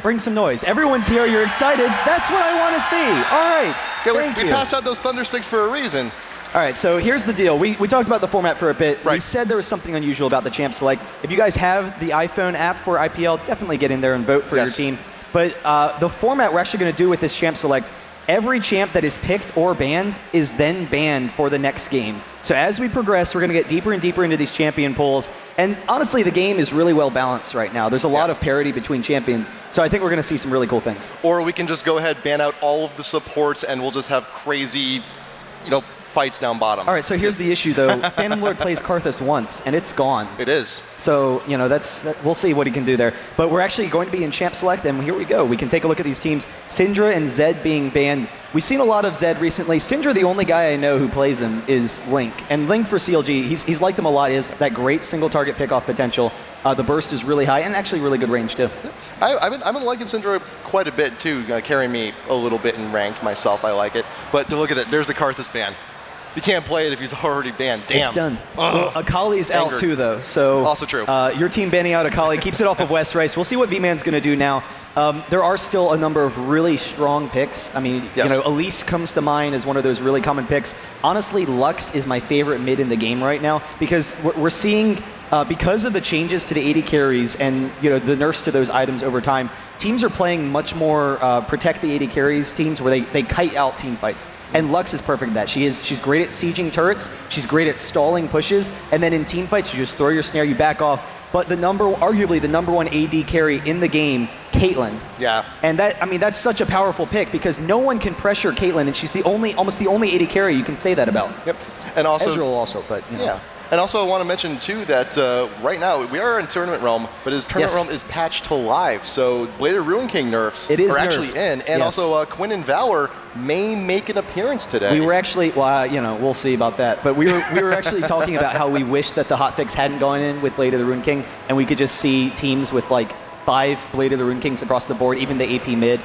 bring some noise. Everyone's here, you're excited. That's what I want to see. All right, yeah, we passed out those thunder sticks for a reason. All right, so here's the deal. We talked about the format for a bit. Right. We said there was something unusual about the Champ Select. If you guys have the iPhone app for IPL, definitely get in there and vote for your team. But the format we're actually going to do with this Champ Select, every champ that is picked or banned is then banned for the next game. So as we progress, we're going to get deeper and deeper into these champion pools. And honestly, the game is really well balanced right now. There's a lot of parity between champions. So I think we're going to see some really cool things. Or we can just go ahead, ban out all of the supports, and we'll just have crazy, fights down bottom. All right, so here's the issue, though. Phantom Lord plays Karthus once, and it's gone. It is. So, we'll see what he can do there. But we're actually going to be in Champ Select, and here we go. We can take a look at these teams. Syndra and Zed being banned. We've seen a lot of Zed recently. Syndra, the only guy I know who plays him is Link. And Link for CLG, he's liked him a lot. He has that great single target pickoff potential. The burst is really high, and actually really good range, too. I've been liking Syndra quite a bit, too. Carrying me a little bit in ranked myself. I like it. But look at that. There's the Karthus ban. You can't play it if he's already banned. Damn. It's done. Well, Akali's out too, though. So also true. Your team banning out Akali keeps it off of West Rice. We'll see what V-Man's going to do now. There are still a number of really strong picks. I mean, Elise comes to mind as one of those really common picks. Honestly, Lux is my favorite mid in the game right now because we're seeing, because of the changes to the AD carries and the nerfs to those items over time, teams are playing much more protect the AD carries teams where they kite out team fights. And Lux is perfect at that. She's great at sieging turrets, she's great at stalling pushes, and then in team fights, you just throw your snare, you back off. But arguably the number one AD carry in the game, Caitlyn. Yeah. And that's such a powerful pick because no one can pressure Caitlyn, and she's almost the only AD carry you can say that about. Yep. And also Ezreal also, but Yeah. And also I want to mention too that right now we are in Tournament Realm, but his Tournament Realm is patched to live, so Bladed Ruin King nerfs are actually in, and also Quinn and Valor may make an appearance today. We were actually, we'll see about that, but we were actually talking about how we wish that the hotfix hadn't gone in with Blade of the Ruin King, and we could just see teams with like 5 Blade of the Ruin Kings across the board, even the AP mid.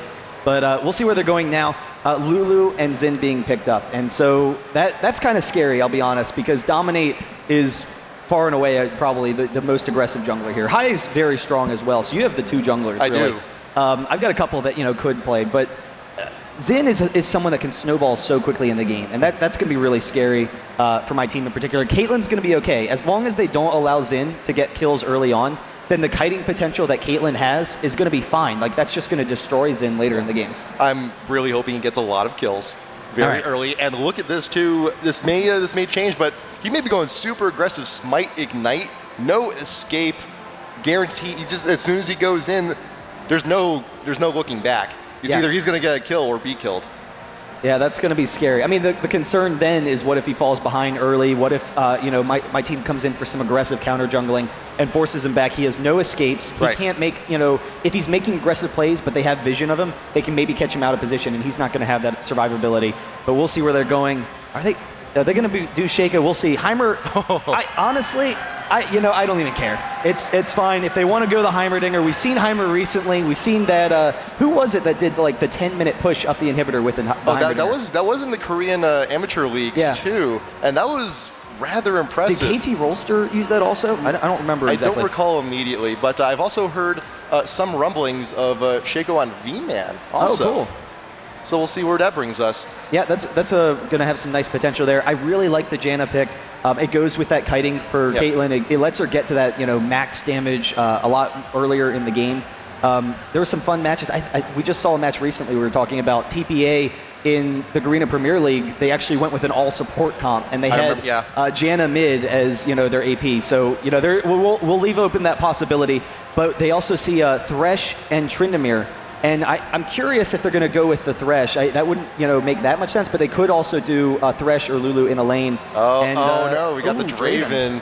But we'll see where they're going now. Lulu and Xin being picked up. And so that's kind of scary, I'll be honest, because Dominate is far and away probably the most aggressive jungler here. Hai is very strong as well, so you have the 2 junglers, I really. do. I've got a couple that could play, but Xin is someone that can snowball so quickly in the game, and that's going to be really scary for my team in particular. Caitlyn's going to be okay. As long as they don't allow Xin to get kills early on, then the kiting potential that Caitlyn has is going to be fine. Like, that's just going to destroy Xin later in the games. I'm really hoping he gets a lot of kills very early. And look at this, too. This may change, but he may be going super aggressive. Smite, Ignite, no escape, guarantee. As soon as he goes in, there's no looking back. Either he's going to get a kill or be killed. Yeah, that's going to be scary. I mean, the concern then is what if he falls behind early? What if my team comes in for some aggressive counter jungling and forces him back? He has no escapes. He can't make, if he's making aggressive plays but they have vision of him, they can maybe catch him out of position, and he's not going to have that survivability. But we'll see where they're going. Are they going to do Shaco? We'll see. Heimer, I don't even care. It's fine. If they want to go the Heimerdinger, we've seen Heimer recently. We've seen that, who was it that did like the 10-minute push up the inhibitor with the Heimerdinger? That was in the Korean amateur leagues too, and that was rather impressive. Did KT Rolster use that also? I don't remember exactly. I don't recall immediately, but I've also heard some rumblings of Shaco on V-Man also. Oh, cool. So we'll see where that brings us. Yeah, that's going to have some nice potential there. I really like the Janna pick. It goes with that kiting for Caitlyn. It lets her get to that max damage a lot earlier in the game. There were some fun matches. We just saw a match recently. We were talking about TPA in the Garena Premier League. They actually went with an all support comp, and they had Janna mid as their AP. So we'll leave open that possibility. But they also see Thresh and Tryndamere. And I'm curious if they're going to go with the Thresh. That wouldn't, make that much sense, but they could also do Thresh or Lulu in a lane. No, we got the Draven.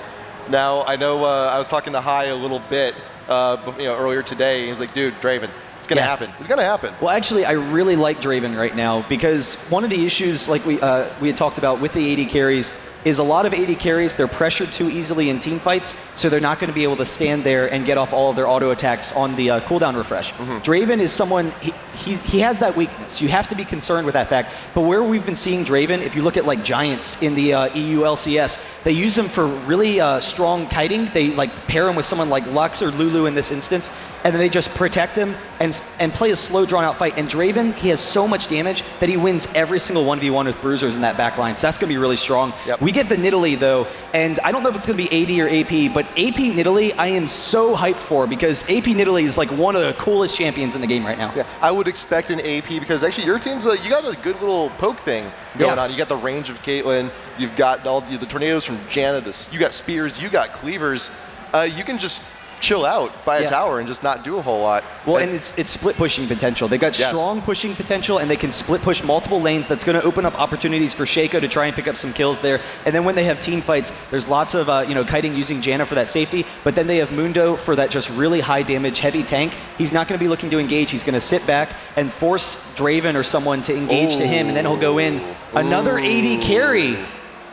Now, I know I was talking to Hai a little bit earlier today. He's like, dude, Draven, it's going to happen. It's going to happen. Well, actually, I really like Draven right now because one of the issues, like we had talked about with the AD carries, is a lot of AD carries, they're pressured too easily in team fights, so they're not going to be able to stand there and get off all of their auto attacks on the cooldown refresh. Draven is someone, he has that weakness. You have to be concerned with that fact. But where we've been seeing Draven, if you look at like Giants in the EU LCS, they use him for really strong kiting. They like pair him with someone like Lux or Lulu in this instance, and then they just protect him and play a slow, drawn-out fight. And Draven, he has so much damage that he wins every single 1v1 with bruisers in that back line. So that's going to be really strong. We get the Nidalee, though, and I don't know if it's going to be AD or AP, but AP Nidalee, I am so hyped for, because AP Nidalee is like one of the coolest champions in the game right now. Yeah, I would expect an AP, because actually your team's, you got a good little poke thing going on. You got the range of Caitlyn, you've got all the tornadoes from Janna, you got spears, you got cleavers. You can just chill out by a tower and just not do a whole lot. Well, and it's split pushing potential. They've got strong pushing potential, and they can split push multiple lanes. That's going to open up opportunities for Shaco to try and pick up some kills there. And then when they have team fights, there's lots of kiting using Janna for that safety, but then they have Mundo for that just really high damage heavy tank. He's not going to be looking to engage. He's going to sit back and force Draven or someone to engage to him, and then he'll go in. Another AD carry.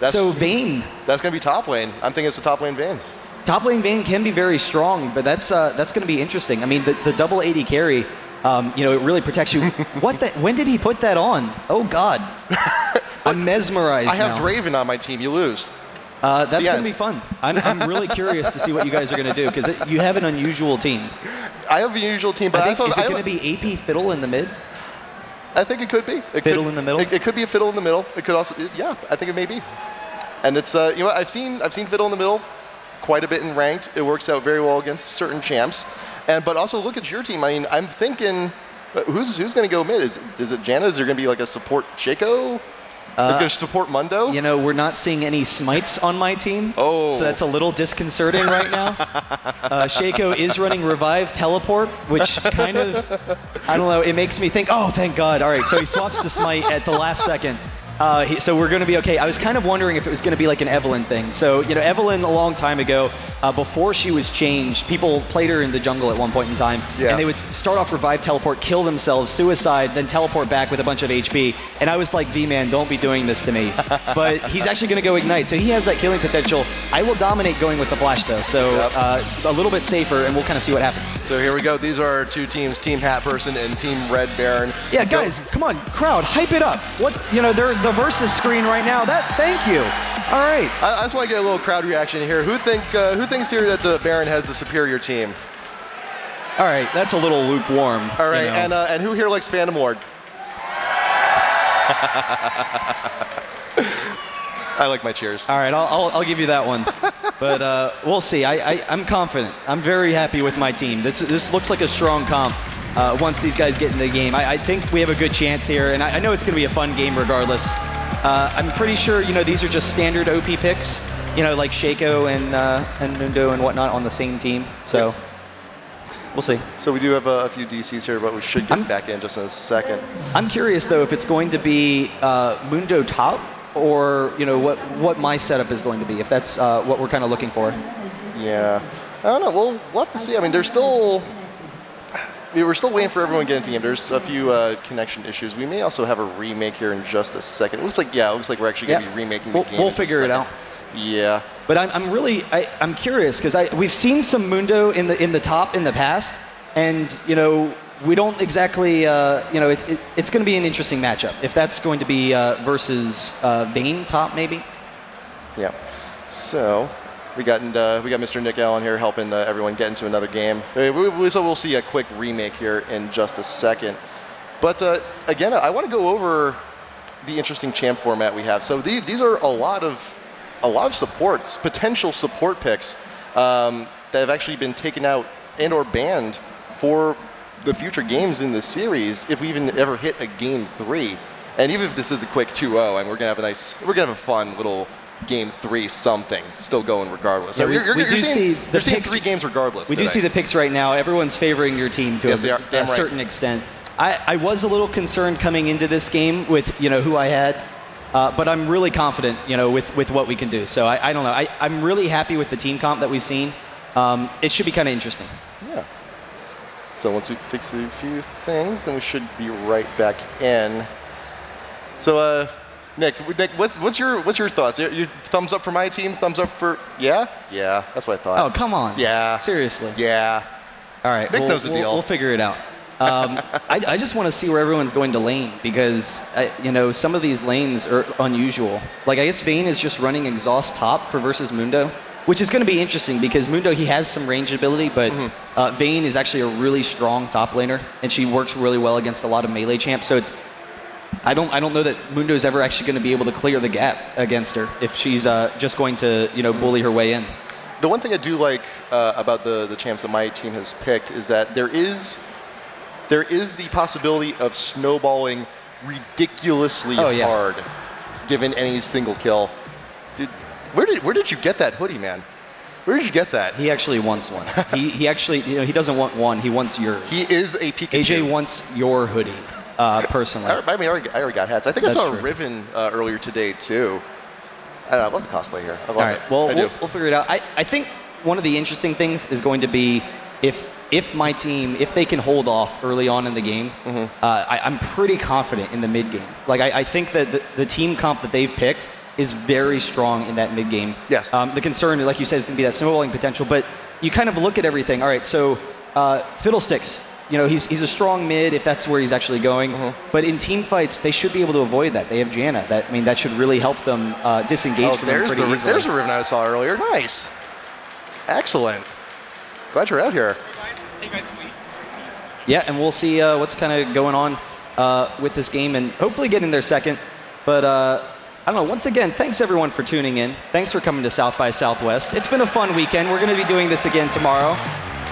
So Vayne. That's going to be top lane. I'm thinking it's a top lane Vayne. Top lane Vayne can be very strong, but that's going to be interesting. I mean, the double AD carry, it really protects you. When did he put that on? Oh God, I'm mesmerized. I have Draven on my team. You lose. That's going to be fun. I'm really curious to see what you guys are going to do, because you have an unusual team. I have an unusual team, but is it going to be AP Fiddle in the mid? I think it could be. Fiddle in the middle? It could be a Fiddle in the middle. It could also, I think it may be. And it's, I've seen Fiddle in the middle quite a bit in ranked. It works out very well against certain champs. But also look at your team. I mean, I'm thinking, who's going to go mid? Is it Janna? Is there going to be like a support Shaco? Is going to support Mundo? We're not seeing any smites on my team. Oh. So that's a little disconcerting right now. Shaco is running Revive Teleport, which kind of, I don't know, it makes me think, oh, thank God. All right, so he swaps the smite at the last second. So we're going to be okay. I was kind of wondering if it was going to be like an Evelynn thing. So, Evelynn a long time ago, before she was changed, people played her in the jungle at one point in time, and they would start off Revive Teleport, kill themselves, suicide, then teleport back with a bunch of HP. And I was like, V-Man, don't be doing this to me. But he's actually going to go Ignite, so he has that killing potential. I will dominate going with the Flash, though, so a little bit safer, and we'll kind of see what happens. So here we go. These are our two teams, Team Hat Person and Team Red Baron. Yeah, guys, come on, crowd, hype it up. They're the versus screen right now. Thank you. All right. I just want to get a little crowd reaction here. Who thinks here that the Baron has the superior team? All right, that's a little lukewarm. All right, and who here likes Phantom Ward? I like my cheers. All right, I'll give you that one. But we'll see. I'm confident. I'm very happy with my team. This looks like a strong comp. Once these guys get in the game, I think we have a good chance here, and I know it's going to be a fun game regardless. I'm pretty sure these are just standard OP picks, like Shaco and Mundo and whatnot on the same team. So we'll see. So we do have a few DCs here, but we should get back in just in a second. I'm curious though if it's going to be Mundo top, or what my setup is going to be, if that's what we're kind of looking for. Yeah, I don't know. We'll have to see. I mean, we're still waiting for everyone to get into the game. There's a few connection issues. We may also have a remake here in just a second. It looks like we're actually going to be remaking the game. We'll figure it out. Yeah. But I'm curious, because we've seen some Mundo in the top in the past, and we don't exactly it's going to be an interesting matchup if that's going to be versus Vayne top maybe. Yeah. So we got Mr. Nick Allen here helping everyone get into another game. So we'll see a quick remake here in just a second. But again, I want to go over the interesting champ format we have. So these are a lot of supports, potential support picks that have actually been taken out and or banned for the future games in the series, if we even ever hit a game 3. And even if this is a quick 2-0, and we're gonna have a fun little game 3 something still going regardless. Yeah, So you're seeing 3 games regardless. We do see the picks right now. Everyone's favoring your team to a certain extent. I was a little concerned coming into this game with who I had, but I'm really confident with what we can do. So I don't know. I'm really happy with the team comp that we've seen. It should be kind of interesting. Yeah. So once we fix a few things, then we should be right back in. So Nick, what's your thoughts? Your thumbs up for my team? Thumbs up for yeah? Yeah, that's what I thought. Oh, come on. Yeah. Seriously. Yeah. All right. Nick knows the deal. We'll figure it out. I just want to see where everyone's going to lane because, some of these lanes are unusual. Like, I guess Vayne is just running exhaust top for versus Mundo, which is going to be interesting because Mundo, he has some range ability, but Vayne is actually a really strong top laner, and she works really well against a lot of melee champs. So I don't know that Mundo's ever actually going to be able to clear the gap against her if she's just going to, bully her way in. The one thing I do like about the champs that my team has picked is that there is the possibility of snowballing ridiculously hard given any single kill. Dude, where did you get that hoodie, man? Where did you get that? He actually wants one. he actually, he doesn't want one. He wants yours. He is a Pikachu. AJ wants your hoodie, personally. I already got hats. I think I saw a Riven earlier today, too. I love the cosplay here. I love it. All right, well, we'll figure it out. I think one of the interesting things is going to be if my team, if they can hold off early on in the game, I'm pretty confident in the mid game. Like, I think that the team comp that they've picked is very strong in that mid game. Yes. The concern, like you said, is going to be that snowballing potential, but you kind of look at everything. All right, so Fiddlesticks, he's a strong mid if that's where he's actually going, but in team fights, they should be able to avoid that. They have Janna. That should really help them disengage from them pretty easily. There's a Riven I saw earlier. Nice. Excellent. Glad you're out here. Hey guys, wait. Yeah, and we'll see what's kind of going on with this game and hopefully getting there second. But I don't know, once again, thanks everyone for tuning in. Thanks for coming to South by Southwest. It's been a fun weekend. We're going to be doing this again tomorrow.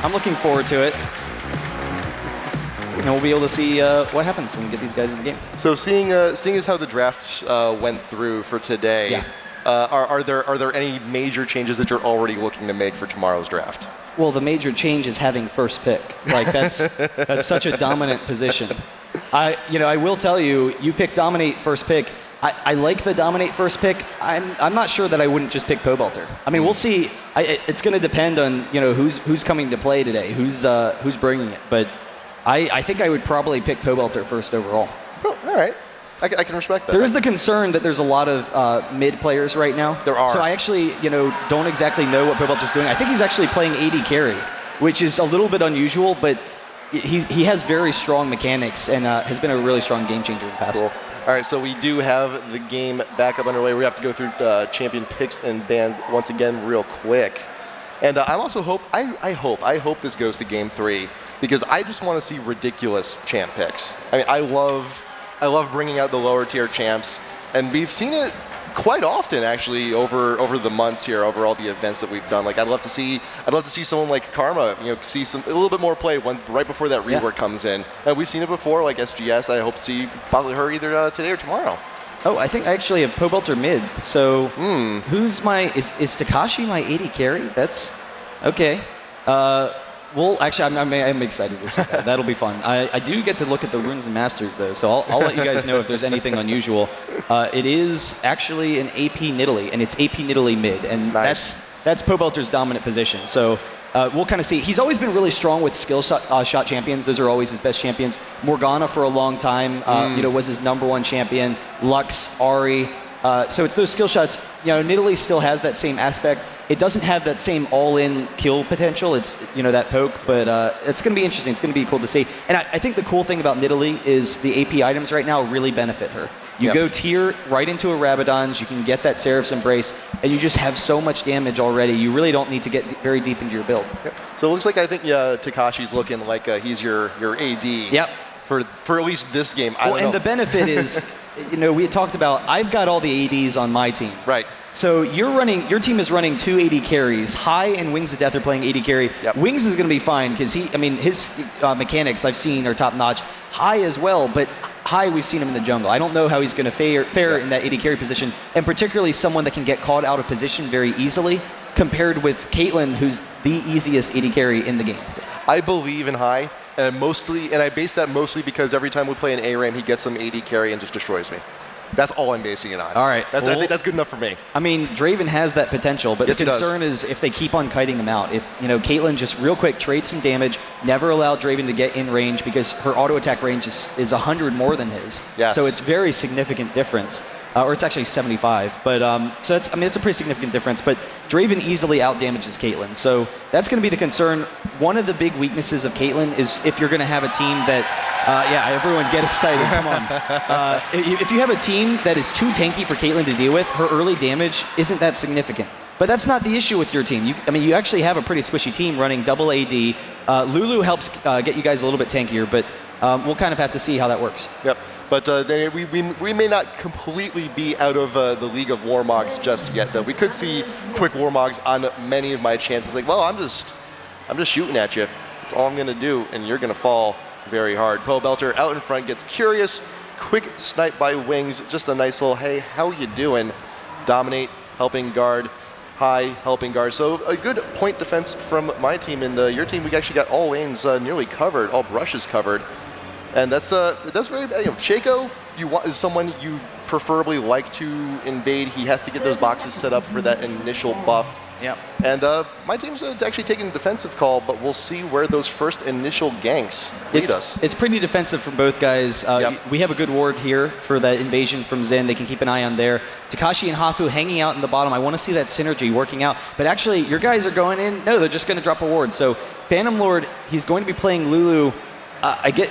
I'm looking forward to it. And we'll be able to see what happens when we get these guys in the game. So seeing as how the draft went through for today, are there any major changes that you're already looking to make for tomorrow's draft? Well, the major change is having first pick. Like, that's such a dominant position. I will tell you, you pick dominate first pick. I like the dominate first pick. I'm not sure that I wouldn't just pick Pobelter. I mean, we'll see. It's going to depend on who's coming to play today, who's bringing it. But I think I would probably pick Pobelter first overall. Oh, all right. I can respect that. There is the concern that there's a lot of mid players right now. There are. So I actually, don't exactly know what Pobelter's doing. I think he's actually playing AD carry, which is a little bit unusual, but he has very strong mechanics and has been a really strong game changer in the past. Cool. All right, so we do have the game back up underway. We have to go through champion picks and bans once again real quick. And I'm also I hope this goes to game 3 because I just want to see ridiculous champ picks. I mean, I love bringing out the lower tier champs, and we've seen it quite often actually over the months here, over all the events that we've done. Like, I'd love to see someone like Karma, see a little bit more play right before that rework comes in. And we've seen it before, like SGS. I hope to see possibly her either today or tomorrow. Oh, I think I actually have Pobelter mid. So who's is Takashi my 80 carry? That's okay. Well, actually, I'm excited to see that. That'll be fun. I do get to look at the Runes and Masters, though, so I'll let you guys know if there's anything unusual. It is actually an AP Nidalee, and it's AP Nidalee mid, and nice. that's Pobelter's dominant position. So we'll kind of see. He's always been really strong with skill shot champions. Those are always his best champions. Morgana for a long time, was his #1 champion. Lux, Ahri. So it's those skill shots. Nidalee still has that same aspect. It doesn't have that same all-in kill potential. It's, that poke, but it's going to be interesting. It's going to be cool to see. And I think the cool thing about Nidalee is the AP items right now really benefit her. You go tier right into a Rabadon's, you can get that Seraph's Embrace, and you just have so much damage already. You really don't need to get very deep into your build. Yep. So it looks like I think Takashi's looking like he's your AD. Yep. For at least this game. And the benefit is, we had talked about, I've got all the ADs on my team. Right. So your team is running 2 AD carries. High and Wings of Death are playing AD carry. Yep. Wings is going to be fine because his mechanics I've seen are top notch. High as well, but High we've seen him in the jungle. I don't know how he's going to fare in that AD carry position, and particularly someone that can get caught out of position very easily, compared with Caitlyn, who's the easiest AD carry in the game. I believe in High, and I base that mostly because every time we play an ARAM, he gets some AD carry and just destroys me. That's all I'm basing it on. All right. I think that's good enough for me. I mean, Draven has that potential, but yes, the concern is if they keep on kiting him out. If, Caitlyn just real quick trades some damage, never allow Draven to get in range because her auto attack range is 100 more than his. Yes. So it's very significant difference. or it's actually 75. But so it's, I mean, it's a pretty significant difference. But Draven easily outdamages Caitlyn, so that's going to be the concern. One of the big weaknesses of Caitlyn is if you're going to have a team that, yeah, everyone get excited, come on. If you have a team that is too tanky for Caitlyn to deal with, her early damage isn't that significant. But that's not the issue with your team. I mean, you actually have a pretty squishy team running double AD. Lulu helps get you guys a little bit tankier, but we'll kind of have to see how that works. Yep. But then we may not completely be out of the League of Warmogs just yet, though. We could see quick Warmogs on many of my chances. Like, well, I'm just shooting at you. That's all I'm going to do, and you're going to fall very hard. Belter out in front gets curious. Quick snipe by Wings. Just a nice little, hey, how you doing? Dominate, helping guard. High, helping guard. So a good point defense from my team. And your team, we actually got all lanes nearly covered, all brushes covered. And that's very, you know, Shaco is someone you preferably like to invade. He has to get those boxes set up for that initial buff. Yep. And my team's actually taking a defensive call, but we'll see where those first initial ganks lead us. It's pretty defensive from both guys. Yep. We have a good ward here for that invasion from Zen. They can keep an eye on there. Takashi and Hafu hanging out in the bottom. I want to see that synergy working out. But actually, your guys are going in. No, they're just going to drop a ward. So Phantom Lord, he's going to be playing Lulu.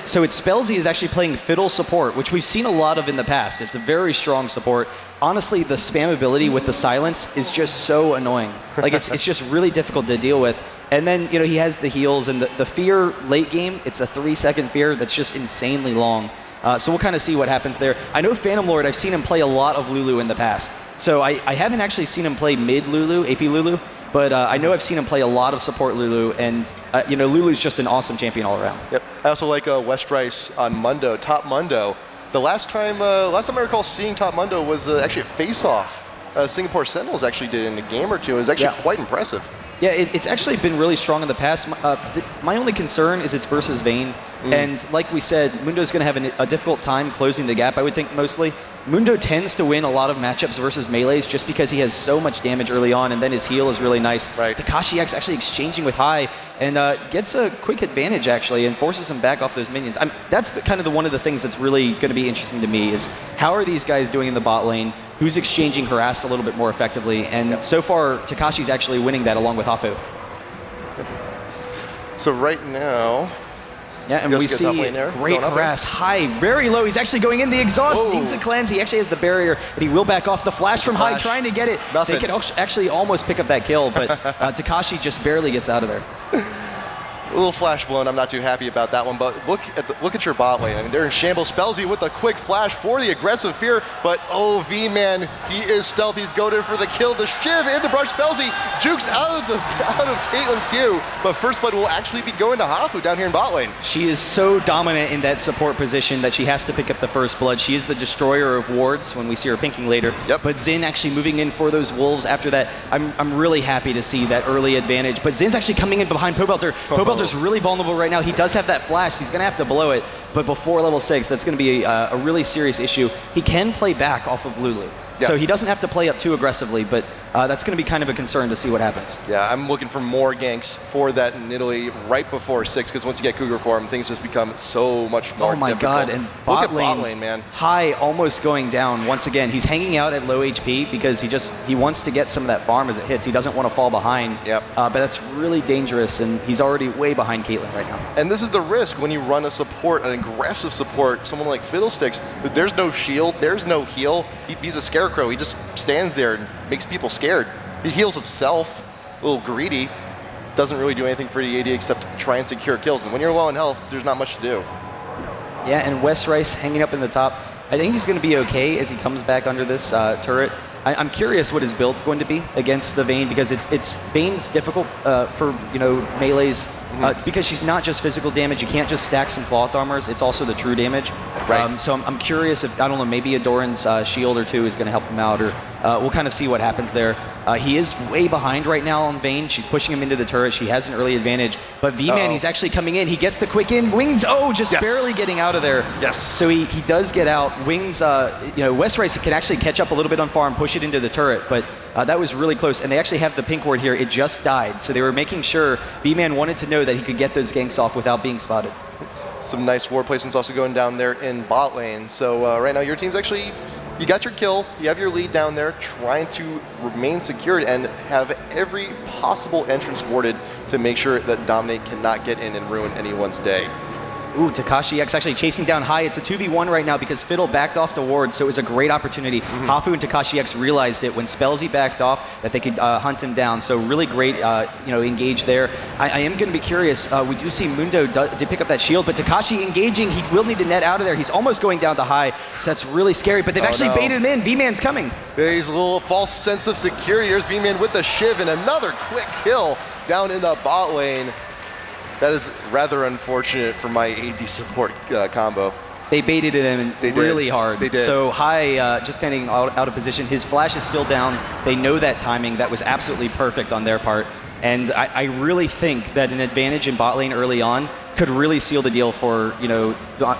So it's Spellsy is actually playing Fiddle support, which we've seen a lot of in the past. It's a very strong support. Honestly, the spam ability with the silence is just so annoying. Like it's just really difficult to deal with. And then, you know, he has the heals and the fear late game. It's a 3-second fear that's just insanely long. So we'll kind of see what happens there. I know Phantom Lord, I've seen him play a lot of Lulu in the past. So I haven't actually seen him play mid Lulu, AP Lulu. But I know I've seen him play a lot of support Lulu, and you know, Lulu's just an awesome champion all around. Yep. I also like West Rice on Mundo, Top Mundo. The last time I recall seeing Top Mundo was actually at Face Off. Singapore Sentinels actually did it in a game or two. It was actually quite impressive. Yeah, it's actually been really strong in the past. My only concern is it's versus Vayne. And like we said, Mundo's going to have a difficult time closing the gap, I would think, mostly. Mundo tends to win a lot of matchups versus melees just because he has so much damage early on, and then his heal is really nice. Right. Takashi X actually exchanging with High and gets a quick advantage, actually, and forces him back off those minions. That's one of the things that's really going to be interesting to me is how are these guys doing in the bot lane? Who's exchanging harass a little bit more effectively? And so far, Takashi's actually winning that along with Hafu. So right now... Yeah, and we see great harass. High, very low. He's actually going in the exhaust, needs a cleanse. He actually has the barrier, and he will back off. The flash from High, trying to get it. Nothing. They could actually almost pick up that kill, but Takashi just barely gets out of there. A little flash blown. I'm not too happy about that one, but look at your bot lane. I mean, they're in shambles. Spellsy with a quick flash for the aggressive fear, but V-Man, he is stealthy. He's going in for the kill. The shiv into brush. Spellsy jukes out of Caitlyn's Q, but first blood will actually be going to Hafu down here in bot lane. She is so dominant in that support position that she has to pick up the first blood. She is the destroyer of wards when we see her pinking later. Yep. But Zin actually moving in for those wolves after that. I'm really happy to see that early advantage. But Zin's actually coming in behind Pobelter. Pobelter's really vulnerable right now. He does have that flash. He's going to have to blow it. But before level 6, that's going to be a really serious issue. He can play back off of Lulu. Yeah. So he doesn't have to play up too aggressively, but that's going to be kind of a concern to see what happens. Yeah, I'm looking for more ganks for that in Italy right before 6, because once you get Cougar form, things just become so much more difficult. Oh my god, and bot lane, man. High almost going down once again. He's hanging out at low HP because he wants to get some of that farm as it hits. He doesn't want to fall behind. Yep. But that's really dangerous, and he's already way behind Caitlyn right now. And this is the risk when you run a support, an aggressive support, someone like Fiddlesticks. There's no shield, there's no heal. He's a scarecrow. He just stands there and makes people scared. He heals himself, a little greedy, doesn't really do anything for the AD except try and secure kills. And when you're low in health, there's not much to do. Yeah, and West Rice hanging up in the top. I think he's going to be okay as he comes back under this turret. I'm curious what his build's going to be against the Vayne, because it's Vayne's difficult for melees because she's not just physical damage. You can't just stack some cloth armors. It's also the true damage. Right. So I'm curious if, I don't know, maybe a Doran's shield or two is going to help him out, or we'll kind of see what happens there. He is way behind right now on Vayne. She's pushing him into the turret. She has an early advantage. But V-Man, he's actually coming in. He gets the quick in. Wings, just barely getting out of there. Yes. So he does get out. Wings, West Rice can actually catch up a little bit on farm, push it into the turret. But that was really close. And they actually have the pink ward here. It just died. So they were making sure V-Man wanted to know that he could get those ganks off without being spotted. Some nice ward placements also going down there in bot lane. So right now your team's actually, you got your kill, you have your lead down there, trying to remain secured and have every possible entrance warded to make sure that Dominate cannot get in and ruin anyone's day. Ooh, Takashi X actually chasing down High. It's a 2v1 right now because Fiddle backed off the ward, so it was a great opportunity. Hafu and Takashi X realized it when Spellsy backed off that they could hunt him down. So really great, engage there. I am going to be curious. We do see Mundo did pick up that shield, but Takashi engaging. He will need to net out of there. He's almost going down to High, so that's really scary. But they've actually baited him in. V-Man's coming. There's a little false sense of security. There's V-Man with the Shiv and another quick kill down in the bot lane. That is rather unfortunate for my AD support combo. They baited him really hard. They did. So High just getting out of position. His flash is still down. They know that timing. That was absolutely perfect on their part. And I really think that an advantage in bot lane early on could really seal the deal for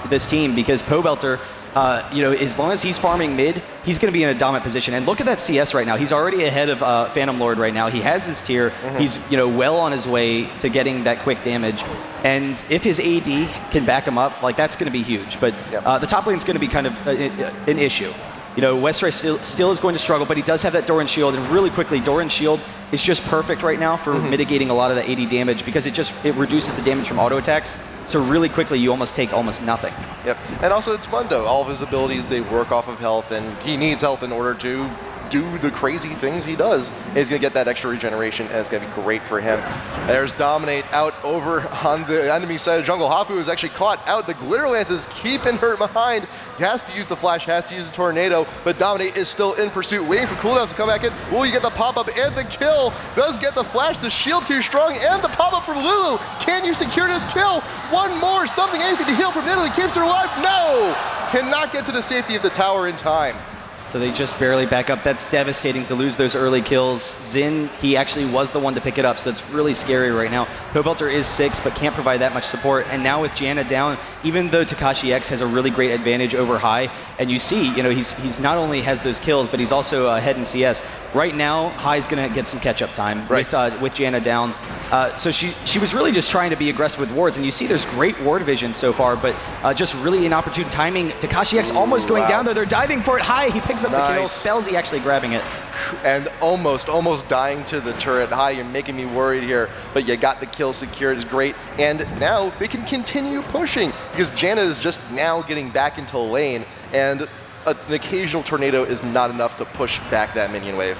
this team, because Pobelter, as long as he's farming mid, he's going to be in a dominant position. And look at that CS right now. He's already ahead of Phantom Lord right now. He has his tier. He's well on his way to getting that quick damage. And if his AD can back him up, that's going to be huge. But the top lane's going to be kind of an issue. Westray still is going to struggle, but he does have that Doran Shield, and really quickly, Doran Shield is just perfect right now for mitigating a lot of the AD damage, because it reduces the damage from auto attacks. So really quickly, you almost take almost nothing. Yep, and also it's Mundo. All of his abilities, they work off of health, and he needs health in order to do the crazy things he does. And he's going to get that extra regeneration, and it's going to be great for him. There's Dominate out over on the enemy side of jungle. Hafu is actually caught out. The Glitter Lance is keeping her behind. He has to use the flash, has to use the tornado, but Dominate is still in pursuit, waiting for cooldowns to come back in. Will you get the pop-up and the kill? Does get the flash, the shield too strong, and the pop-up from Lulu. Can you secure this kill? One more, something, anything to heal from Nidalee. Keeps her alive. No! Cannot get to the safety of the tower in time. So they just barely back up. That's devastating to lose those early kills. Xin, he actually was the one to pick it up, so it's really scary right now. Pobelter is 6, but can't provide that much support. And now with Janna down, even though Takashi X has a really great advantage over High, and you see, he's not only has those kills, but he's also ahead in CS. Right now, High's gonna get some catch-up time with Janna down. So she was really just trying to be aggressive with wards, and you see there's great ward vision so far, but just really inopportune timing. Takashi X almost going down there. They're diving for it. High, he picks up the kill. Spellsy actually grabbing it. And almost dying to the turret. High, you're making me worried here, but you got the kill secured. Is great. And now they can continue pushing, because Janna is just now getting back into lane, and an occasional tornado is not enough to push back that minion wave.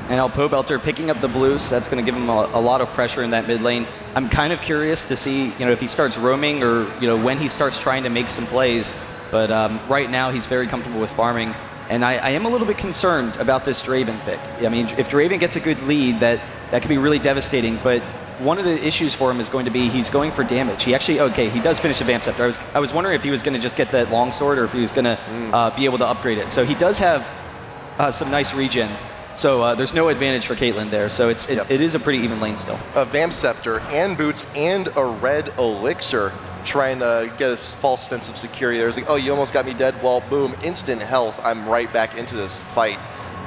And now Pobelter picking up the blue, so that's going to give him a lot of pressure in that mid lane. I'm kind of curious to see, if he starts roaming, or when he starts trying to make some plays. But right now he's very comfortable with farming. And I am a little bit concerned about this Draven pick. I mean, if Draven gets a good lead, that could be really devastating. But one of the issues for him is going to be he's going for damage. He actually, he does finish the Vamp Scepter. I was wondering if he was going to just get that longsword, or if he was going to be able to upgrade it. So he does have some nice regen. So there's no advantage for Caitlyn there. So it is a pretty even lane still. A Vamp Scepter and boots and a red elixir, trying to get a false sense of security. There's like, oh, you almost got me dead. Well, boom, instant health. I'm right back into this fight.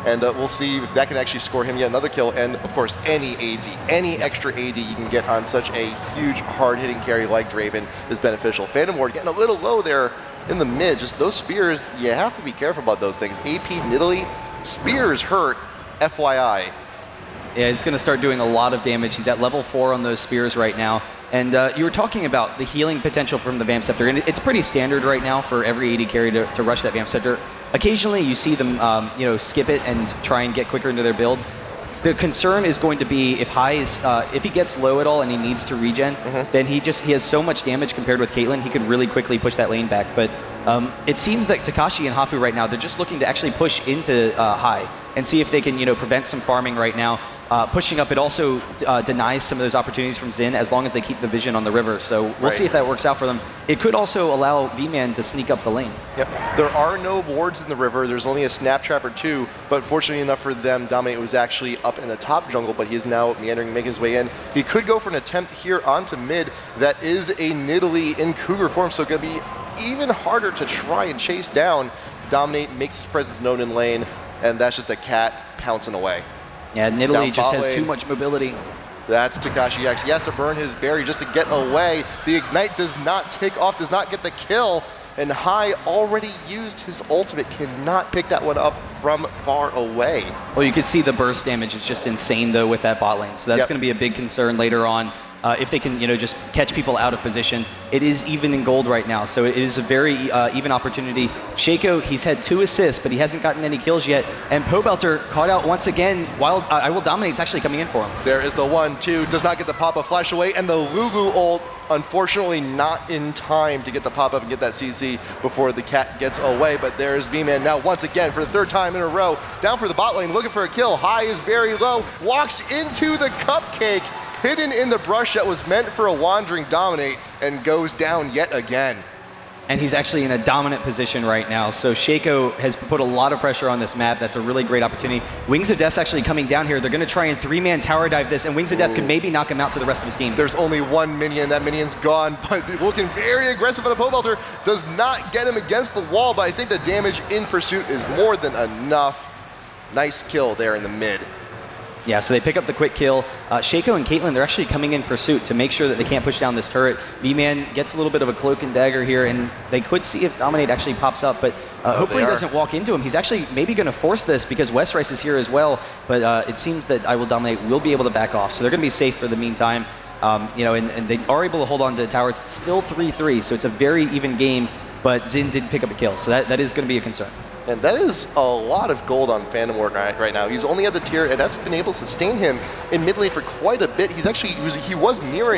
And we'll see if that can actually score him yet another kill. And of course, any AD, any extra AD you can get on such a huge, hard-hitting carry like Draven is beneficial. Phantom Ward getting a little low there in the mid. Just those spears, you have to be careful about those things. AP Nidalee, spears hurt, FYI. Yeah, he's going to start doing a lot of damage. He's at level 4 on those spears right now. And you were talking about the healing potential from the Vamp Scepter, and it's pretty standard right now for every AD carry to rush that Vamp Scepter. Occasionally you see them skip it and try and get quicker into their build. The concern is going to be if High is, if he gets low at all and he needs to regen, then he has so much damage compared with Caitlyn, he could really quickly push that lane back. But it seems that Takashi and Hafu right now, they're just looking to actually push into High and see if they can prevent some farming right now. Pushing up, it also denies some of those opportunities from Xin as long as they keep the vision on the river. So we'll see if that works out for them. It could also allow V-Man to sneak up the lane. Yep. There are no wards in the river. There's only a snap trap or 2, but fortunately enough for them, Dominate was actually up in the top jungle, but he is now meandering, making his way in. He could go for an attempt here onto mid. That is a Nidalee in Cougar form, so going to be even harder to try and chase down. Dominate makes his presence known in lane, and that's just a cat pouncing away. Yeah, Nidalee just has too much mobility. That's Takashi X. He has to burn his berry just to get away. The Ignite does not take off, does not get the kill. And High already used his ultimate, cannot pick that one up from far away. Well, you can see the burst damage is just insane, though, with that bot lane. So that's going to be a big concern later on. If they can, just catch people out of position. It is even in gold right now, so it is a very even opportunity. Shaco, he's had 2 assists, but he hasn't gotten any kills yet. And Pobelter caught out once again, while I Will Dominate's actually coming in for him. There is the 1-2, does not get the pop-up flash away, and the Lulu ult, unfortunately not in time to get the pop-up and get that CC before the cat gets away. But there's V-Man now once again for the 3rd time in a row, down for the bot lane, looking for a kill. High is very low, walks into the cupcake, hidden in the brush that was meant for a wandering Dominate, and goes down yet again. And he's actually in a dominant position right now. So Shaco has put a lot of pressure on this map. That's a really great opportunity. Wings of Death's actually coming down here. They're going to try and 3-man tower dive this, and Wings of Death could maybe knock him out to the rest of his team. There's only 1 minion. That minion's gone, but looking very aggressive on the Pobelter. Does not get him against the wall, but I think the damage in pursuit is more than enough. Nice kill there in the mid. Yeah, so they pick up the quick kill. Shaco and Caitlyn, they're actually coming in pursuit to make sure that they can't push down this turret. V-Man gets a little bit of a cloak and dagger here, and they could see if Dominate actually pops up, but hopefully he doesn't walk into him. He's actually maybe going to force this because Westrice is here as well, but it seems that I Will Dominate will be able to back off, so they're going to be safe for the meantime. And they are able to hold on to the towers. It's still 3-3, so it's a very even game, but Xin did pick up a kill, so that is going to be a concern. And that is a lot of gold on Phantom Ward right now. He's only at the tier, and that's been able to sustain him in mid lane for quite a bit. He's actually, he was near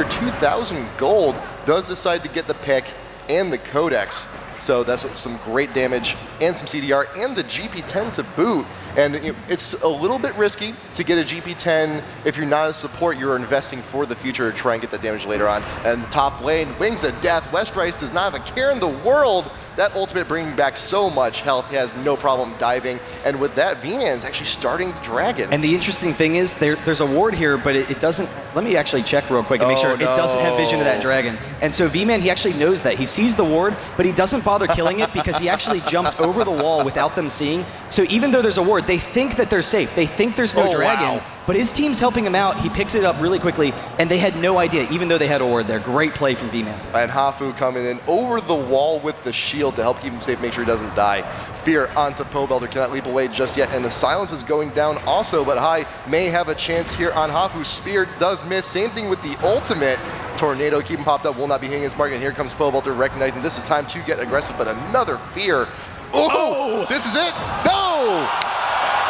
2,000 gold, does decide to get the pick and the Codex. So that's some great damage and some CDR and the GP10 to boot. And it's a little bit risky to get a GP10 if you're not a support. You're investing for the future to try and get that damage later on. And top lane, Wings of Death. Westrice does not have a care in the world. That ultimate bringing back so much health. He has no problem diving. And with that, V-Man's actually starting the dragon. And the interesting thing is there's a ward here, but it doesn't, let me actually check real quick and make sure it doesn't have vision of that dragon. And so V-Man, he actually knows that. He sees the ward, but he doesn't bother killing it because he actually jumped over the wall without them seeing. So even though there's a ward, they think that they're safe. They think there's no dragon. Wow. But his team's helping him out. He picks it up really quickly, and they had no idea, even though they had a ward there. Great play from V-Man. And Hafu coming in over the wall with the shield to help keep him safe, make sure he doesn't die. Fear onto Pobelter, cannot leap away just yet, and the silence is going down also, but High may have a chance here on Hafu. Spear does miss, same thing with the ultimate. Tornado keeping popped up, will not be hitting his mark, and here comes Pobelter recognizing this is time to get aggressive, but another Fear. Oh, this is it? No!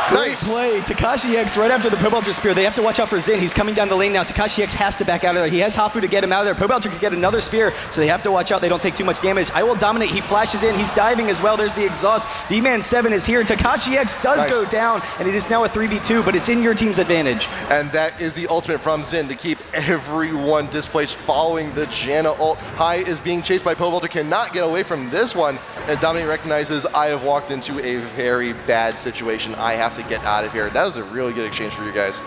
Great Nice play. Takashi X right after the Pobelter spear. They have to watch out for Xin. He's coming down the lane now. Takashi X has to back out of there. He has Hafu to get him out of there. Pobelter could get another spear, so they have to watch out they don't take too much damage. I Will Dominate. He flashes in. He's diving as well. There's the exhaust. V-Man 7 is here. Takashi X does go down, and it is now a 3v2, but it's in your team's advantage. And that is the ultimate from Xin to keep everyone displaced following the Janna ult. High is being chased by Pobelter, cannot get away from this one, and Dominate recognizes I have walked into a very bad situation. I have to get out of here. That was a really good exchange for you guys.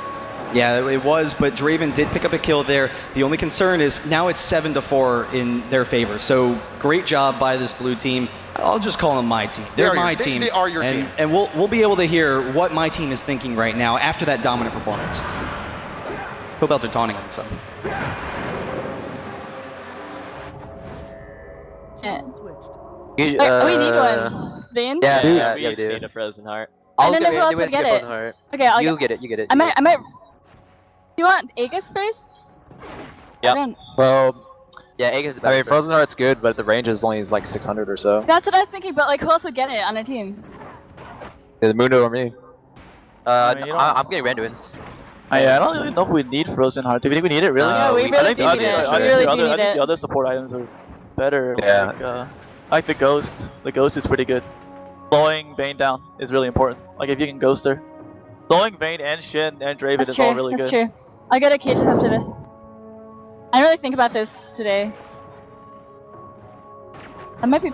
Yeah, it was, but Draven did pick up a kill there. The only concern is now it's 7-4 in their favor. So great job by this blue team. I'll just call them my team. They're my team. They are your team. And we'll be able to hear what my team is thinking right now after that dominant performance. Pobelter taunting him, so. We need one. Vayne? Yeah, we do. Need a frozen heart. I don't know who else would get it. Okay, I'll get it. You get it. I might. Do you want Aegis first? Yeah. Well, yeah, Aegis is better. I mean, Frozen Heart's good, but the range is only like 600 or so. That's what I was thinking, but like, who else would get it on our team? Yeah, Mundo or me. I'm getting Randuin's. I don't really know if we need Frozen Heart. Do we think we need it really? Yeah, we really do need it. I think the other support items are better. Yeah. Like, I like the Ghost. The Ghost is pretty good. Slowing Vayne down is really important. Like if you can Ghost her. Slowing Vayne and Shin and Draven is all really good. That's true. I'll get a cage after this. I didn't really think about this today. I might be...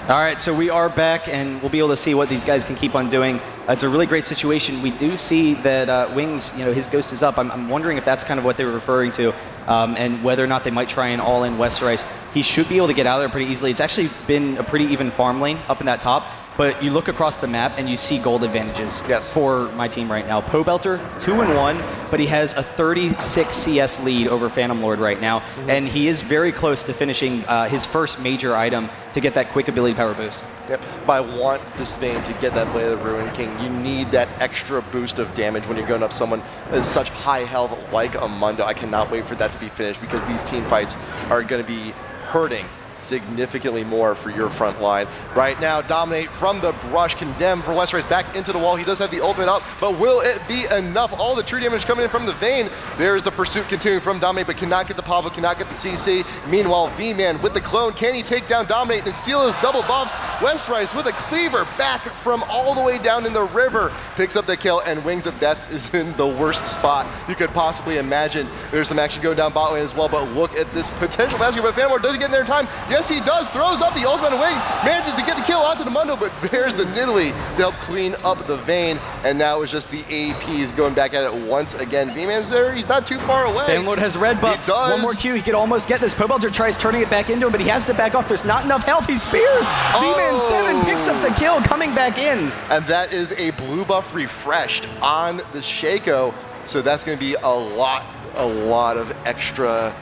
All right, so we are back, and we'll be able to see what these guys can keep on doing. It's a really great situation. We do see that Wings, his Ghost is up. I'm wondering if that's kind of what they were referring to, and whether or not they might try and all-in Westrice. He should be able to get out of there pretty easily. It's actually been a pretty even farm lane up in that top. but you look across the map and you see gold advantages for my team right now. Pobelter, 2-1, but he has a 36 CS lead over Phantom Lord right now, and he is very close to finishing his first major item to get that quick ability power boost. Yep, but I want this Vayne to get that Blade of the Ruin King. You need that extra boost of damage when you're going up someone with such high health like a Mundo. I cannot wait for that to be finished because these team fights are going to be hurting significantly more for your front line. Right now, Dominate from the brush, condemned for Westrace back into the wall. He does have the ultimate up, but will it be enough? All the true damage coming in from the Vayne. There's the pursuit continuing from Dominate, but cannot get the Pablo, cannot get the CC. Meanwhile, V-Man with the clone, can he take down Dominate and steal his double buffs? Westrace with a cleaver back from all the way down in the river, picks up the kill, and Wings of Death is in the worst spot you could possibly imagine. There's some action going down bot lane as well, but look at this potential basket, but Phantom Lord doesn't get in there in time. Yes, he does, throws up the ultimate of Wings, manages to get the kill onto the Mundo, but there's the Nidalee to help clean up the Vayne, and now it's just the APs going back at it once again. V-Man's there, he's not too far away. Phantom Lord has red buff. He does. One more Q, he could almost get this. Pobelter tries turning it back into him, but he has to back off. There's not enough health, he spears. V-Man 7 picks up the kill, coming back in. And that is a blue buff refreshed on the Shaco, so that's going to be a lot of extra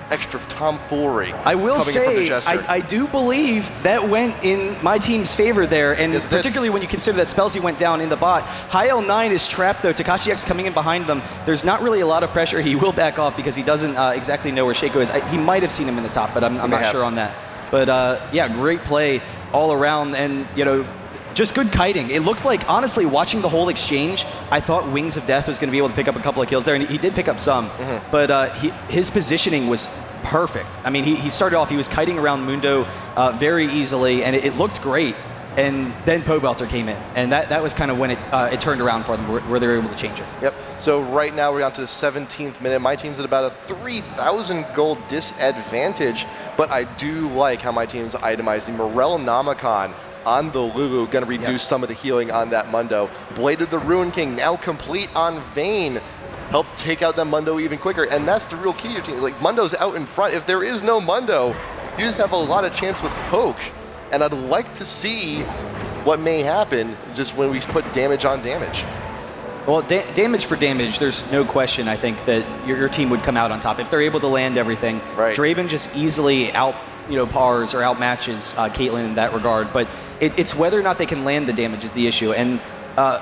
tomfoolery. I will coming in from the say, Jester. I do believe that went in my team's favor there, and Yes, it particularly when you consider that Spellsy went down in the bot. High L9 is trapped though, Takashi X coming in behind them. There's not really a lot of pressure. He will back off because he doesn't exactly know where Shaco is. He might have seen him in the top, but I'm not sure on that. But yeah, great play all around, and you know, just good kiting. It looked like, honestly, watching the whole exchange, I thought Wings of Death was going to be able to pick up a couple of kills there, and he did pick up some, but his positioning was perfect. I mean, he started off, he was kiting around Mundo very easily, and it looked great, and then Pobelter came in, and that was kind of when it turned around for them, where they were able to change it. Yep, so right now we're on to the 17th minute. My team's at about a 3,000 gold disadvantage, but I do like how my team's itemizing. Morel Namacon on the Lulu, gonna reduce some of the healing on that Mundo. Blade of the Ruin King now complete on Vayne. Help take out that Mundo even quicker, and that's the real key to your team. Like, Mundo's out in front. If there is no Mundo, you just have a lot of chance with poke, and I'd like to see what may happen just when we put damage on damage. Well, damage for damage, there's no question, I think, that your team would come out on top. If they're able to land everything, Draven just easily pars or outmatches Caitlyn in that regard, but it's whether or not they can land the damage is the issue. And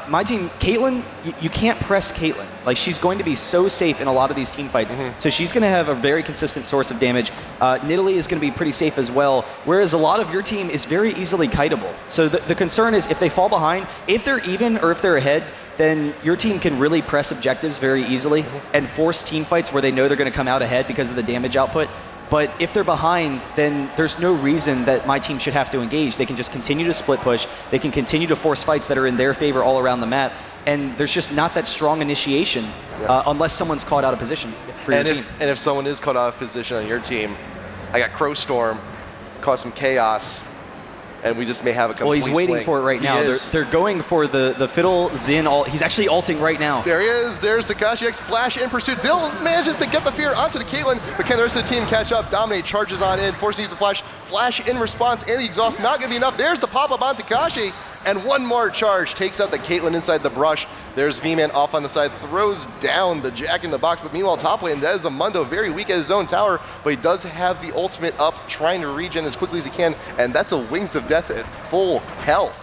my team, Caitlyn, you can't press Caitlyn. Like, she's going to be so safe in a lot of these team fights, so she's going to have a very consistent source of damage. Nidalee is going to be pretty safe as well, whereas a lot of your team is very easily kiteable. So the concern is if they fall behind, if they're even or if they're ahead, then your team can really press objectives very easily and force team fights where they know they're going to come out ahead because of the damage output. But if they're behind, then there's no reason that my team should have to engage. They can just continue to split push. They can continue to force fights that are in their favor all around the map. And there's just not that strong initiation unless someone's caught out of position for your team. And if someone is caught out of position on your team, I got Crow Storm, cause some chaos, and we just may have a complete Well, he's waiting for it right now. They're going for the Fiddle Xin ult. He's actually ulting right now. There he is. There's Takashi X flash in pursuit. Dill manages to get the fear onto the Caitlyn, but can the rest of the team catch up? Dominate charges on in, forces use the flash in response, and the exhaust not going to be enough. There's the pop-up on Takashi, and one more charge takes out the Caitlyn inside the brush. There's V-Man off on the side, throws down the Jack in the box, but meanwhile top lane, that is a Mundo very weak at his own tower, but he does have the ultimate up, trying to regen as quickly as he can, and that's a Wings of Death at full health.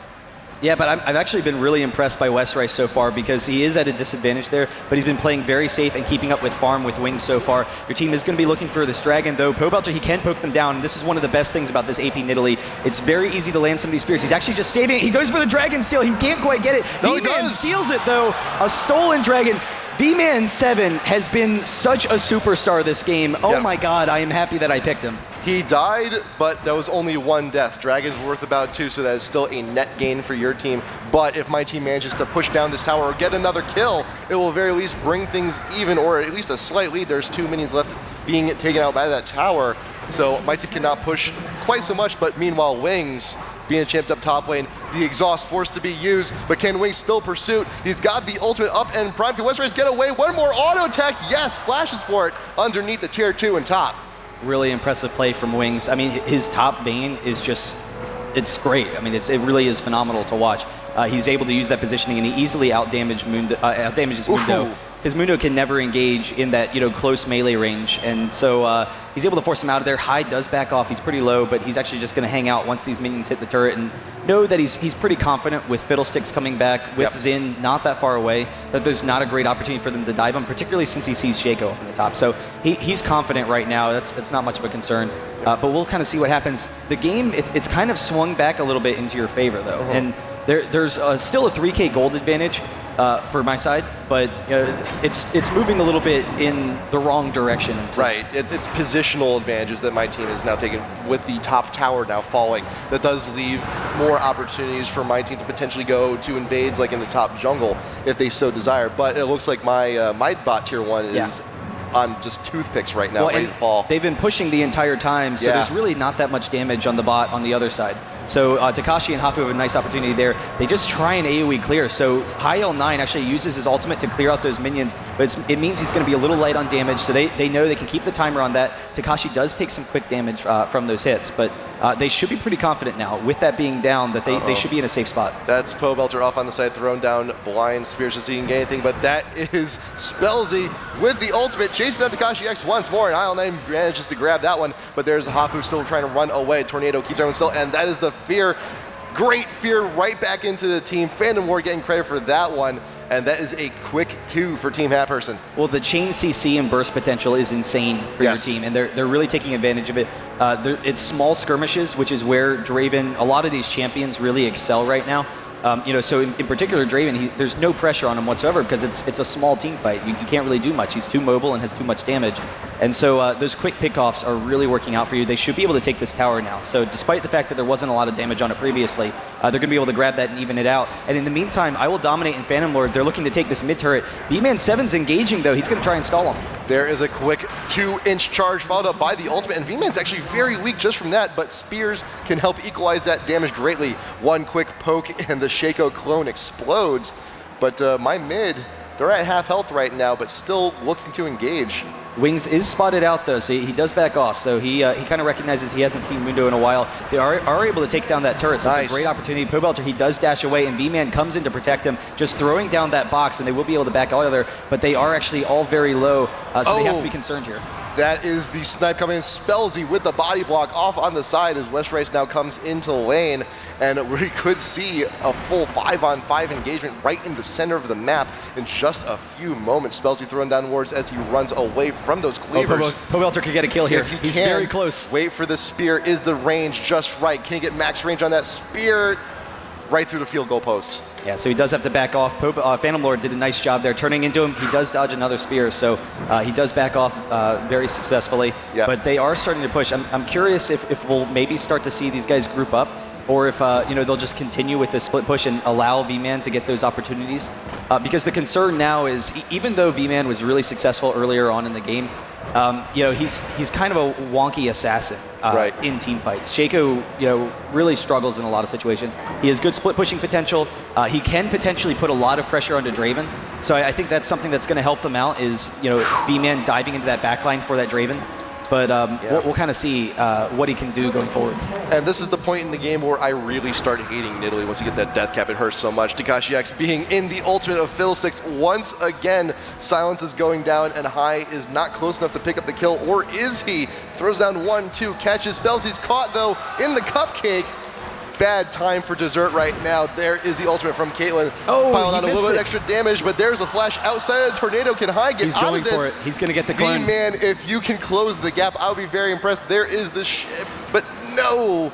Yeah, but I've actually been really impressed by Westrice so far because he is at a disadvantage there, but he's been playing very safe and keeping up with farm with Wings so far. Your team is going to be looking for this Dragon, though. Pobelter, he can poke them down, and this is one of the best things about this AP Nidalee. It's very easy to land some of these spears. He's actually just saving it. He goes for the Dragon steal. He can't quite get it. No, V-Man steals it, though. A stolen Dragon. V-Man 7 has been such a superstar this game. Oh my god, I am happy that I picked him. He died, but that was only one death. Dragon's worth about 2, so that is still a net gain for your team. But if my team manages to push down this tower or get another kill, it will very least bring things even, or at least a slight lead. There's 2 minions left being taken out by that tower, so my team cannot push quite so much. But meanwhile, Wings being champed up top lane, the exhaust forced to be used, but can Wings still pursuit? He's got the ultimate up and prime. Can Westrice get away? One more auto attack, yes, flashes for it underneath the tier 2 and top. Really impressive play from Wings. I mean, his top Vayne is just it's great. I mean, it really is phenomenal to watch. He's able to use that positioning, and he easily outdamages Mundo. Because Mundo can never engage in that close melee range, and so he's able to force him out of there. High does back off. He's pretty low, but he's actually just going to hang out once these minions hit the turret, and know that he's pretty confident with Fiddlesticks coming back, with Xin not that far away, that there's not a great opportunity for them to dive him, particularly since he sees Shaco up on the top. So he's confident right now. That's not much of a concern. But we'll kind of see what happens. The game, it's kind of swung back a little bit into your favor, though. And there's still a 3K gold advantage for my side, but it's moving a little bit in the wrong direction. Right. It's positional advantages that my team is now taking with the top tower now falling. That does leave more opportunities for my team to potentially go to invades like in the top jungle if they so desire. But it looks like my bot tier 1 is on just toothpicks right now, ready to fall. They've been pushing the entire time, so there's really not that much damage on the bot on the other side. So Takashi and Hafu have a nice opportunity there. They just try and AoE clear. So High L9 actually uses his ultimate to clear out those minions, but it means he's going to be a little light on damage, so they know they can keep the timer on that. Takashi does take some quick damage from those hits, but they should be pretty confident now, with that being down, that they should be in a safe spot. That's Pobelter off on the side, thrown down blind spears to see he can get anything, but that is Spellsy with the ultimate, chasing down Takashi X once more, and IL9 manages to grab that one, but there's Hafu still trying to run away. Tornado keeps everyone still, and that is the fear. Great fear right back into the team. Phantom War getting credit for that one, and that is a quick 2 for Team Hat Person. Well, the chain CC and burst potential is insane for your team, and they're really taking advantage of it. It's small skirmishes, which is where Draven, a lot of these champions really excel right now. So in particular, Draven, there's no pressure on him whatsoever because it's a small team fight. You can't really do much. He's too mobile and has too much damage. And so those quick pickoffs are really working out for you. They should be able to take this tower now. So despite the fact that there wasn't a lot of damage on it previously, they're going to be able to grab that and even it out. And in the meantime, I will dominate in Phantom Lord. They're looking to take this mid turret. B-Man 7's engaging, though. He's going to try and stall him. There is a quick 2-inch charge followed up by the ultimate, and V-Man's actually very weak just from that, but spears can help equalize that damage greatly. One quick poke and the Shaco clone explodes, but my mid, they're at half health right now, but still looking to engage. Wings is spotted out, though, so he does back off. So he kind of recognizes he hasn't seen Mundo in a while. They are able to take down that turret, so it's a great opportunity. Pobelter, he does dash away, and V-Man comes in to protect him, just throwing down that box, and they will be able to back out of there, but they are actually all very low, so they have to be concerned here. That is the snipe coming in. Spellsy with the body block off on the side as West Rice now comes into lane, and we could see a full 5-on-5 engagement right in the center of the map in just a few moments. Spellsy throwing down wards as he runs away from those cleavers. Pobelter could get a kill here. He's very close. Wait for the spear. Is the range just right? Can he get max range on that spear? Right through the field goal posts. Yeah, so he does have to back off. Phantom Lord did a nice job there turning into him. He does dodge another spear, so he does back off very successfully. Yep. But they are starting to push. I'm curious if we'll maybe start to see these guys group up, or if they'll just continue with the split push and allow V-Man to get those opportunities. Because the concern now is, even though V-Man was really successful earlier on in the game, he's kind of a wonky assassin in team fights. Shaco, really struggles in a lot of situations. He has good split pushing potential. He can potentially put a lot of pressure onto Draven. So I think that's something that's going to help them out is, V-Man diving into that backline for that Draven. But we'll kind of see what he can do going forward. And this is the point in the game where I really start hating Nidalee once you get that death cap. It hurts so much. Takashi X being in the ultimate of Fiddlesticks once again. Silence is going down, and High is not close enough to pick up the kill, or is he? Throws down 1-2, catches Spells. He's caught, though, in the cupcake. Bad time for dessert right now. There is the ultimate from Caitlyn. Piling on a little bit extra damage, but there's a flash outside of the Tornado. Can High get out of this? He's going for it. He's going to get the clone. V-Man, if you can close the gap, I'll be very impressed. There is the ship, but no.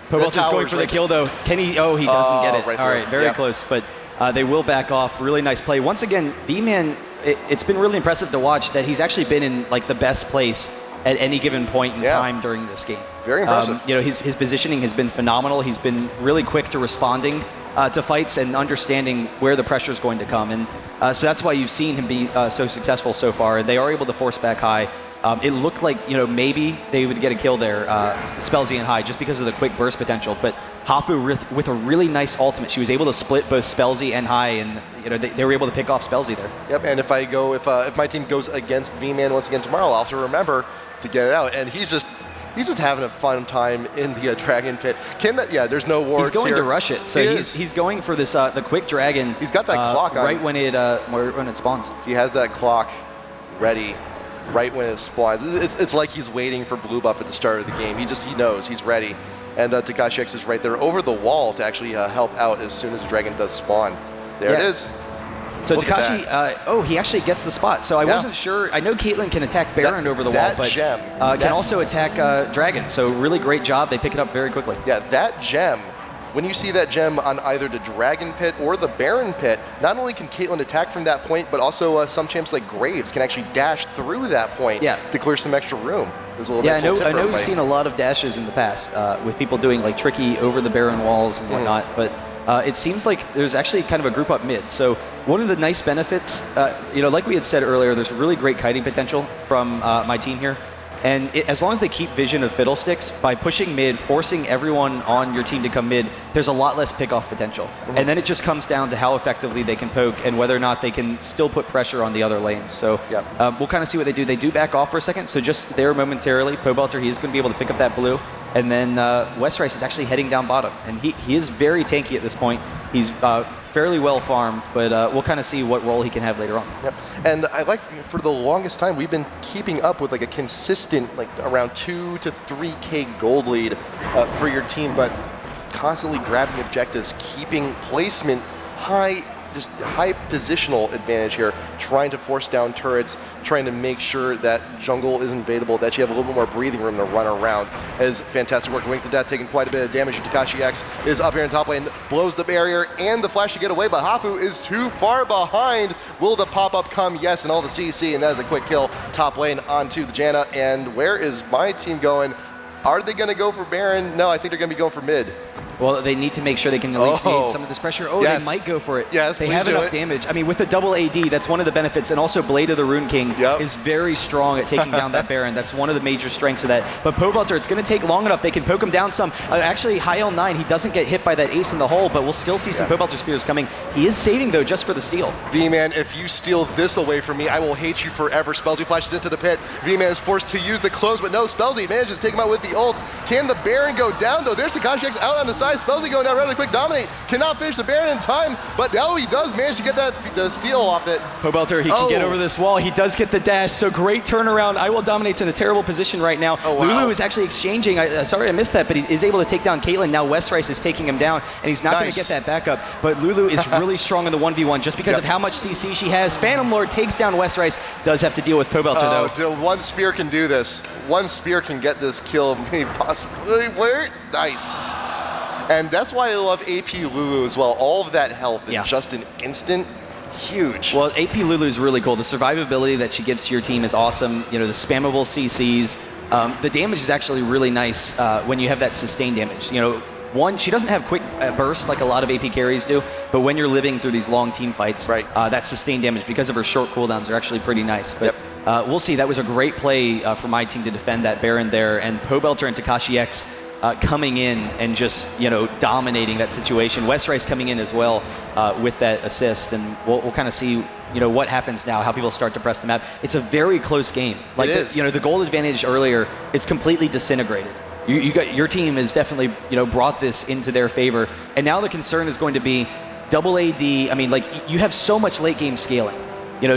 Pobelter's going for the kill, though. Can he? Oh, he doesn't get it. All right, very close, but they will back off. Really nice play. Once again, V-Man, it's been really impressive to watch that he's actually been in the best place at any given point in time during this game. Very impressive. His positioning has been phenomenal. He's been really quick to responding to fights and understanding where the pressure is going to come. And so that's why you've seen him be so successful so far. They are able to force back High. It looked like, maybe they would get a kill there, Spellsy and High, just because of the quick burst potential. But Hafu, with a really nice ultimate, she was able to split both Spellsy and High, and they were able to pick off Spellsy there. Yep, and if if my team goes against V-Man once again tomorrow, I'll have to remember to get it out. And he's just He's just having a fun time in the Dragon Pit. Can that? Yeah, there's no wards He's going here. to rush it, so he's going for this the quick dragon. He's got that clock on. right when it spawns. He has that clock ready right when it spawns. It's like he's waiting for blue buff at the start of the game. He knows he's ready. And Takashi X is right there over the wall to actually help out as soon as the dragon does spawn. There it is. So Takashi, he actually gets the spot. So I wasn't sure. I know Caitlyn can attack Baron over the wall, but can also attack Dragon. So really great job. They pick it up very quickly. Yeah, that gem, when you see that gem on either the Dragon Pit or the Baron Pit, not only can Caitlyn attack from that point, but also some champs like Graves can actually dash through that point to clear some extra room. There's a little I know we've seen a lot of dashes in the past with people doing like tricky over the Baron walls and whatnot, but it seems like there's actually kind of a group up mid. So one of the nice benefits, like we had said earlier, there's really great kiting potential from my team here. And as long as they keep vision of Fiddlesticks, by pushing mid, forcing everyone on your team to come mid, there's a lot less pick-off potential. And then it just comes down to how effectively they can poke and whether or not they can still put pressure on the other lanes. So we'll kind of see what they do. They do back off for a second, so just there momentarily, Pobelter, he's going to be able to pick up that blue. And then Westrice is actually heading down bottom. And he is very tanky at this point. He's fairly well farmed, but we'll kind of see what role he can have later on. Yep. And I like, for the longest time, we've been keeping up with like a consistent, like around 2 to 3K gold lead for your team, but constantly grabbing objectives, keeping placement high, just high positional advantage here, trying to force down turrets, trying to make sure that jungle is invadable, that you have a little bit more breathing room to run around. Is fantastic work. Wings to Death taking quite a bit of damage. Takashi X is up here in top lane, blows the barrier and the flash to get away, but Hapu is too far behind. Will the pop-up come? Yes, and all the CC, and that is a quick kill. Top lane onto the Janna, and where is my team going? Are they going to go for Baron? No, I think they're going to be going for mid. Well, they need to make sure they can alleviate some of this pressure. They might go for it. Yes, they have enough damage. I mean, with the double AD, that's one of the benefits. And also, Blade of the Rune King is very strong at taking down that Baron. That's one of the major strengths of that. But Pobelter, it's going to take long enough. They can poke him down some. Actually, high L9, he doesn't get hit by that ace in the hole, but we'll still see some Pobelter spears coming. He is saving, though, just for the steal. V-Man, if you steal this away from me, I will hate you forever. Spellsy flashes into the pit. V-Man is forced to use the close, but no, Spellsy manages to take him out with the ult. Can the Baron go down, though? There's Takashi X out on the side. Spellsy going down really quick. Dominate cannot finish the Baron in time, but now he does manage to get the steal off it. Pobelter, he can get over this wall. He does get the dash, so great turnaround. I Will Dominate's in a terrible position right now. Lulu is actually exchanging. Sorry I missed that, but he is able to take down Caitlyn. Now Westrice is taking him down, and he's not going to get that backup. But Lulu is really strong in the 1v1 just because of how much CC she has. Phantom Lord takes down Westrice. Does have to deal with Pobelter, though. One spear can do this. One spear can get this kill. Maybe possibly. Nice. And that's why I love AP Lulu as well. All of that health in just an instant. Huge. Well, AP Lulu is really cool. The survivability that she gives to your team is awesome. You know, the spammable CCs. The damage is actually really nice when you have that sustained damage. You know, one, she doesn't have quick burst like a lot of AP carries do, but when you're living through these long team fights, that sustained damage, because of her short cooldowns, are actually pretty nice. But we'll see. That was a great play for my team to defend that Baron there, and Pobelter and Takashi X coming in and just, dominating that situation. Westrice coming in as well with that assist, and we'll kind of see, what happens now, how people start to press the map. It's a very close game. Like it is. The gold advantage earlier is completely disintegrated. You got your team has definitely brought this into their favor, and now the concern is going to be double AD. I mean, like, you have so much late game scaling.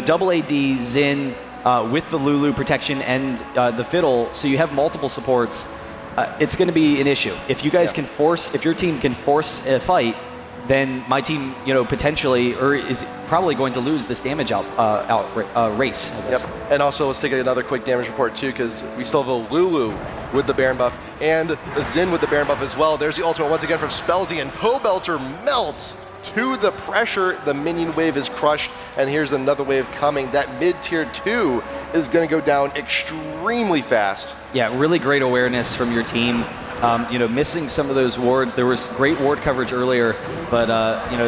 Double AD, Xin with the Lulu protection and the Fiddle, so you have multiple supports. It's going to be an issue. If you guys can force, if your team can force a fight, then my team, potentially, or is probably going to lose this damage race. I guess. And also, let's take another quick damage report too, because we still have a Lulu with the Baron buff and a Xin with the Baron buff as well. There's the ultimate once again from Spellsy, and Pobelter melts to the pressure. The minion wave is crushed, and here's another wave coming. That mid-tier 2 is going to go down extremely fast. Yeah, really great awareness from your team. missing some of those wards. There was great ward coverage earlier, but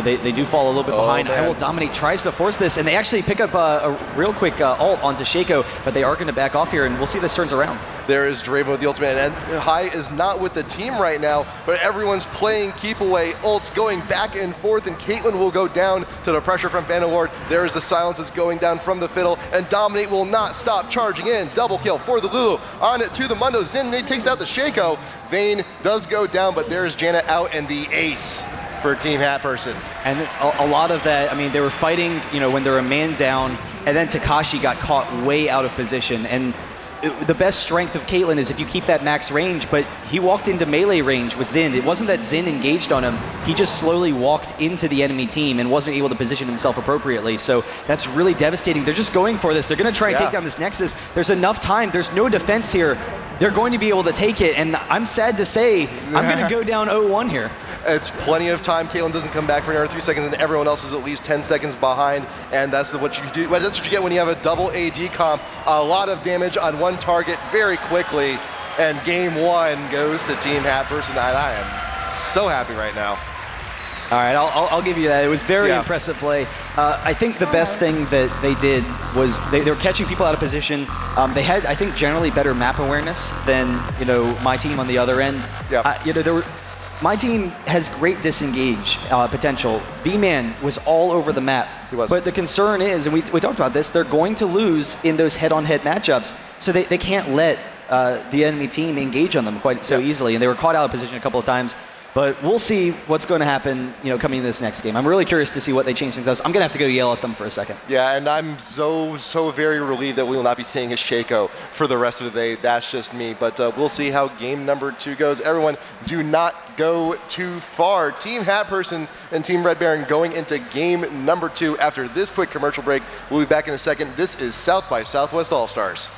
they do fall a little bit behind. IPLLoL tries to force this, and they actually pick up a real quick ult onto Shaco, but they are going to back off here, and we'll see this turns around. There is Draven with the ultimate, and High is not with the team right now, but everyone's playing keep away, ults going back and forth, and Caitlyn will go down to the pressure from Phantom Ward. There is the silences going down from the Fiddle, and Dominate will not stop charging in. Double kill for the Lulu. On it to the Mundo. Zin takes out the Shaco. Vayne does go down, but there's Janet out, and the ace for Team Hat Person. And a lot of that, I mean, they were fighting, when they were a man down, and then Takashi got caught way out of position. And the best strength of Caitlyn is if you keep that max range, but he walked into melee range with Xin. It wasn't that Xin engaged on him. He just slowly walked into the enemy team and wasn't able to position himself appropriately. So that's really devastating. They're just going for this. They're going to try and take down this Nexus. There's enough time. There's no defense here. They're going to be able to take it, and I'm sad to say, I'm going to go down 0-1 here. It's plenty of time. Caitlyn doesn't come back for another 3 seconds, and everyone else is at least 10 seconds behind, and that's what you do. That's what you get when you have a double AD comp. A lot of damage on one target very quickly, and game one goes to Team Hat Person, and I am so happy right now. All right, I'll give you that. It was very impressive play. I think the best thing that they did was they were catching people out of position. They had, I think, generally better map awareness than my team on the other end. My team has great disengage potential. B-Man was all over the map. He was. But the concern is, and we talked about this, they're going to lose in those head-on-head matchups, so they can't let the enemy team engage on them quite so easily. And they were caught out of position a couple of times. But we'll see what's going to happen, coming in this next game. I'm really curious to see what they change things up. I'm going to have to go yell at them for a second. Yeah, and I'm so very relieved that we will not be seeing a Shaco for the rest of the day. That's just me. But we'll see how game number 2 goes. Everyone, do not go too far. Team Hat Person and Team Red Baron going into game number 2 after this quick commercial break. We'll be back in a second. This is South by Southwest All-Stars.